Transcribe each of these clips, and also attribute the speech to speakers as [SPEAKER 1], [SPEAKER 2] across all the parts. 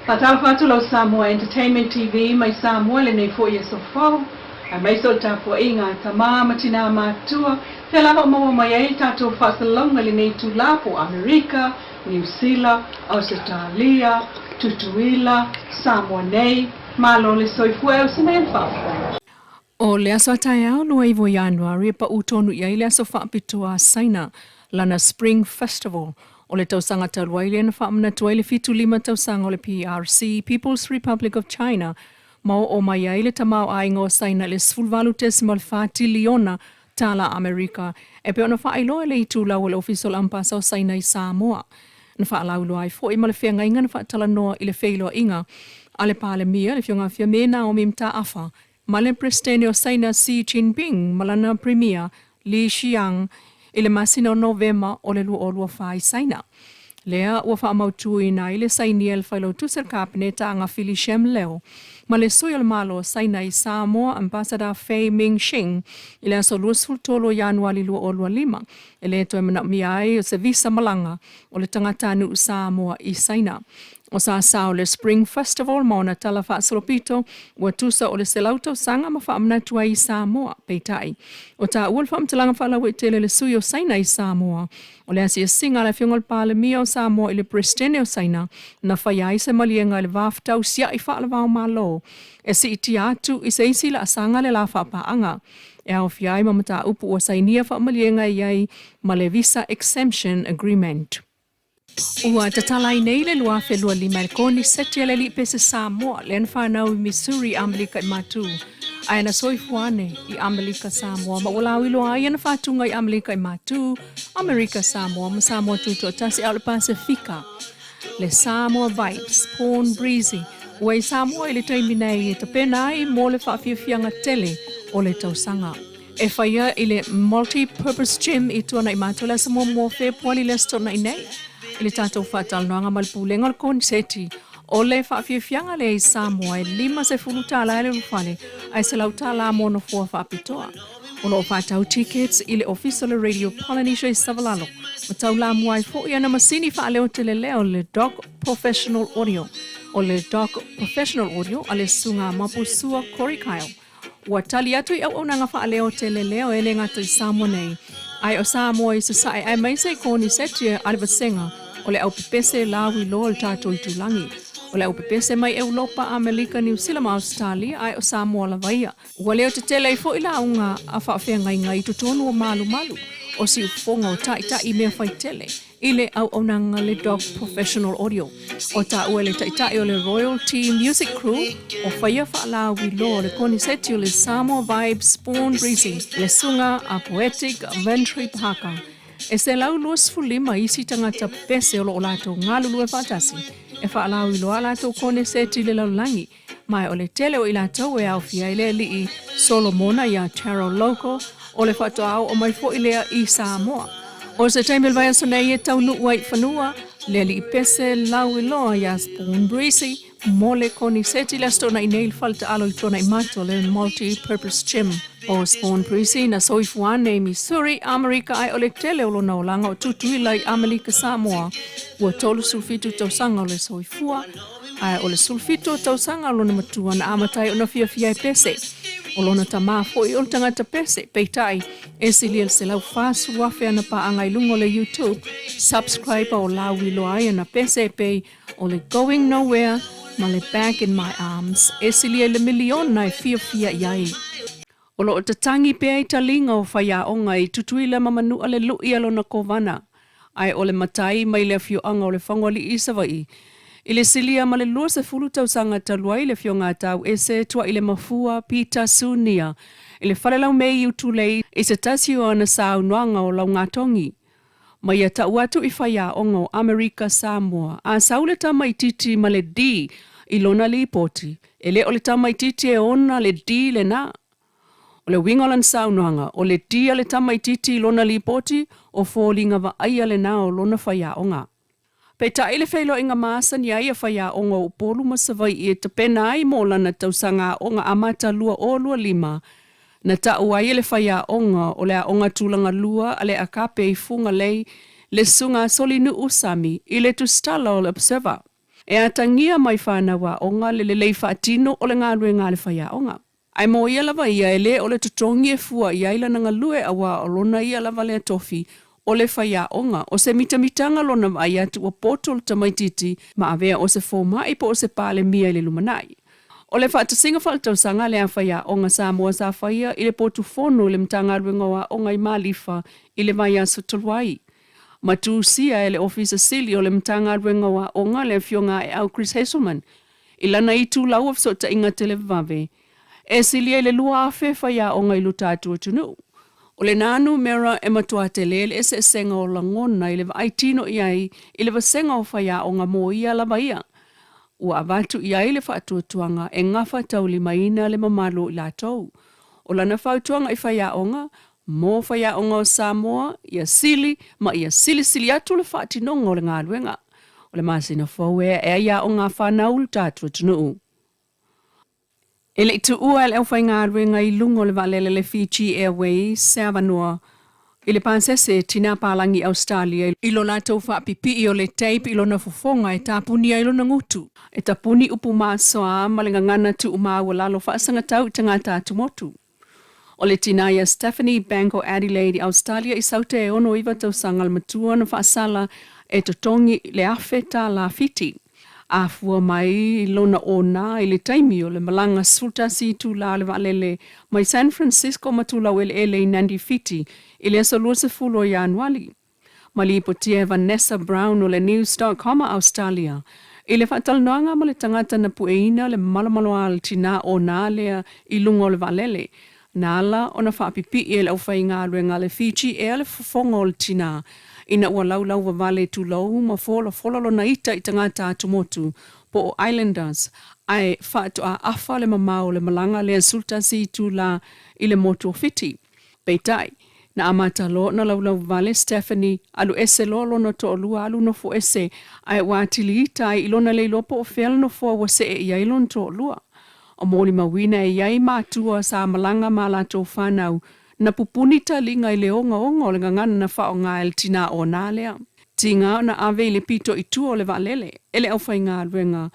[SPEAKER 1] Fatal fatulo Samoa Entertainment TV mai Samoa le nei fo yeso fo. Mai so tapo inga tama matina matua. Tela ho mo mai ai tato fasalonga le nei tulapo Amerika, New Zealand, Australia, Tutuila, Samoa nei, malo le soifue se nei fa.
[SPEAKER 2] O le aso ataya o lua iwo Ianuari pa utonu ia ile aso whaapitoa saina lana Spring Festival. O le tausanga talua ile na whaamna tua ile fitu lima tausanga o le PRC, People's Republic of China, mau o mai ile tamau aingo saina le sfulvalu tesimal whaati liona tala Amerika. E pe ona whaailoa le itu lau le official ampasa o saina I Samoa. Na whaalau loa I fo I male whenga inga na whaatala noa ile wheiloa inga. Ale pale mia le fionga fia mena o mimta afa. Male prestene o saina Xi Jinping, malana premier Li Xiang, ile masina o Novema o le lua whai saina. Lea ua whaamautu ina ile sainiel whailo tusir kapineta anga Philly Shem leo. Male soyal malo saina I Samoa ambassador Fei Ming Shing, ile aso luasful tolo Ianuari lua lima. Ile to emana miai o se visa malanga o le tangatanu Samoa I saina. O sa sao le Spring Festival mauna tala whaasolopito ua tusa o le selauto sanga ma whaamnatua I Samoa peitai. O ta ual whaamtalanga whaalawe tele le sui o saina I Samoa. O le asia singa le fiongol pale mia o Samoa I le prestene o saina na whaiai se malienga le waftau sia I whaalawao malo. E si iti atu I se isi la asanga le la whaapaanga. E au fiai mamata upu o sainia whaamalienga iai ma le Visa Exemption Agreement. Ua tatalai nei le lua whelua lima le koni seti le li pese Samoa le whanau I Missouri Amelika I matu. Ai na soifuane I Amelika Samoa ma ula wilo ai na whatunga I Amelika I matu, Amerika Samoa ma Samoa tuto tasi au le Pasifika. Le Samoa Vibes, Porn Breezy, ua I Samoa I le taiminei e tapena ai mo le whaafiafianga tele o le tausanga. E whaia I le multi-purpose gym I tuana I matu le Samoa Morphe puali le stona I nei. Ile tātou whātal noanga malpulenga le konseti o le whaafiafianga le I Samoa e lima se fulu tāla ele rufale ai se lau tāla mono fua whaapitoa. O lo whātau tickets I le official radio Polynesia I Savalalo. Matau la muai fo I ana masini whaaleo te leo le Doc Professional Audio. O le Doc Professional Audio a le sunga mapusua Korikaio. Ua tali atu I au nanga whaaleo te leo ele ngata I Samoa nei. Ai o Samoa I sasai ai mai se koni setia alivasenga o le au pepese lawi lo le tātou I tulangi. O le au pepese mai Europa, Amerika, New Zealand, Australia, ai o Samoa la vaia. Ua leo te tele I fo I launga a whaafenga I ngai tutonu o malu. O si ufonga o taita I mea whai tele. Ile au onanga le Dog Professional Audio. O ta ue le taita o le Royalty Music Crew o whaia whaalawi lo le koni seti o le Samoa Vibes, Porn Breezy, le sunga a Poetic Ventry Pahaka. E se lau luas fulima isi tangata pese o lo lato ngalulu e whatasi. E whaalawi lo alato koni seti le laulangi. Mai o le tele o ilato e au fia ile li I Solomona ia Taro Loco o le whatoao o mai fo ilea I Samoa. O se taimel vai asonei e tau nuua I whanua, le li pese lau I loa ia Spoon Breezy, mo le koni seti la stona I neil falta alo I tona I mato le multi-purpose gym. O Spoon Breezy na soifuane I Missouri, Amerika ai o le tele o lo naulanga o tutuila I Amelika Samoa. Ua tolu sulfitu tausanga o le soifua, ai o le sulfito tausanga o lo na matua na amatai o na fia pese. O lona tama fo I o tangata pese, peitai, e siliel se lau fasu wafe ana pa angai lungo le YouTube, subscribe o lawi loai ana pese pei, o le Going Nowhere, ma le Back in My Arms, e siliel le milion na fia iai. O lo tatangi pe I talinga o whaia onga I tutuila mamanu ale lui alo na kovana, ai o le matai mai le fio anga o le whangoli I Savai. Ile silia ma le lua se fulu tausanga taluai le fionga tau e se tua ile mafua pita sunia. Ile whalelau mei utulei e se tasio ana sao noanga o lau ngatongi. Ma ia tau atu I whaia ongo Amerika Samoa. A saule tama I titi ma le di I lona li poti. E le o le tama I titi e ona le di le na. O le wingolan sao noanga o le di a le tama I titi I lona li poti o fōlinga wa aia le na o lona whaia onga. Pei ta ile whailo inga maasa ni aia whaia onga o polu masawai I e tapena ai mola na tausanga onga amata lua o lua lima. Na ta uai le whaia onga o le onga tūlanga lua ale a kape I funga lei le sunga solinu usami I le tustala o le observer. E atangia mai whānawa o ngā lelei whaatino o le ngā rue ngā le whaia o ngā. Ai mo ia lava ia ele o le tutongi e fua ia ila na ngalue awa o lona ia lava le tofi o le whaia o ngā. O se mitamitanga lona vai atu o potol tamaititi ma avea o se fōma i po o se pāle mia i le lumanai. O le whaatasinga whaatausanga le a whaia o ngā Samoa sa whaia i le potu whono le mtanga ruengawa o ngai malifa i le vai aso tolwai. Matu sia e le ofisa sili o le mtanga ruengawa o ngā le fionga e au Chris Hasselman. I lana i tū lau of sota inga te le vave. E sili e le lua afe whaia o ngai lutatu o tunu. O le nanu mera e matua te lele e se senga o langona i le vaitino iai i le vasenga o whaia o ngā mo ia la vaia. Ua avatu iai le whaatuatuanga e ngafa tauli maina le mamalo i la tau. O lana whaatuanga i whaia o ngā, mō whaia o ngā o Samoa, ia sili, ma ia sili atu le whaatinonga o le ngā luenga. O le masina whaue e ia o ngā whanau le tātua tunu. E le tu ua le au whai ngā ruenga i lungo le valele le Fiji Airways, se avanua. I le pansese tina palangi Australia i lo lātou whaapipi i o le tape i lo na fofonga e tāpuni a i lo na ngutu. E tāpuni upu māsoa ma le ngangana tu umaua lalo whaasanga tau te ngā tātu motu. O le tinaia Stephanie Banko Adelaide i Australia i saute e ono iwa tau sangal matua na whaasala e totongi le afe tā la fiti. A fua mai lona ona i le taimi o le malanga sulta si tu la le valele mai San Francisco matula o ele i Nandi Fiti i le aso lua se fulo i Ianuari. Mali potia Vanessa Brown o le News.com Australia. I le whatalnoanga ma le tangata na pueina le malamaloa al tina o nā lea i lungo le valele. Nāla o na whaapipi e le au whai ngā ruenga le Fiji e le fofonga o le tina. Ina ua laulau wa vale tu lau ma fola lo na ita i tangata atu motu po o Islanders ai whaatu a afa le mamau le malanga le sulta si tu la i le motu o fiti. Peitai, na amata lo na laulau vale Stephanie alu ese lo na to olua alu no fo ese ai watili ita i lona le lopo o fel no fo wa se e iai to olua. O moli mawina e iai mātua sa malanga ma la to whanau na pupunita linga i le onga o le ngangana na whao ngā el tina o nā lea. Tinga na ave le pito i tu o le valele, ele au whai ngā ruenga,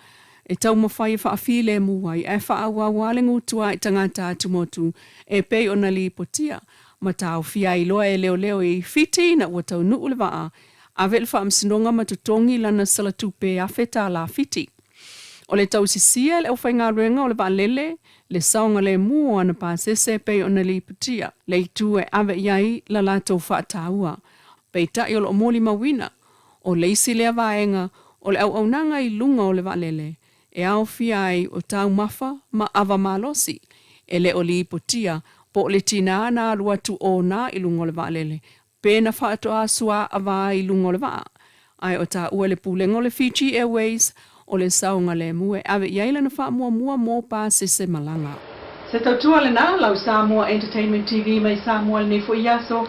[SPEAKER 2] e tau mawhai e whaafile e muai, e whaawawa le ngutua i tangata atu motu, e pei o na li potia, ma tau fia i loa e leo i fiti na ua tau nuu le waa, ave le whaamsinonga ma tutongi lana salatupe a feta la fiti. O le tau sisia le au whai ngā ruenga o le valele, le saonga le mua na pāsese pei o na li patia, le itu e ave iai la lātou whaataua. Pei tai o lo moli mawina, o leisi lea vaenga, o le au nanga i lunga o le valele, e au fiai o tau mafa ma ava malosi, e le o li patia, po le tina na alua tu o na i lunga o le valele, pe na whaatoa sua ava i lunga o le vaa. Ai o ta ua le pulenga o le Fiji Airways, o le saunga le mue ave iaila na wha mua mō pāsese malanga.
[SPEAKER 1] Se tautua le nā lau Samoa Entertainment TV mai Samoa le fo iaso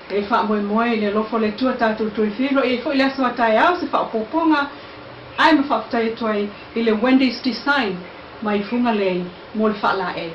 [SPEAKER 1] e wha moe le lofo le tua tātou tui whiro e fo iaso atai au se wha poponga ai ma wha tuai i le Wendy's Design mai funga le mō le wha la e.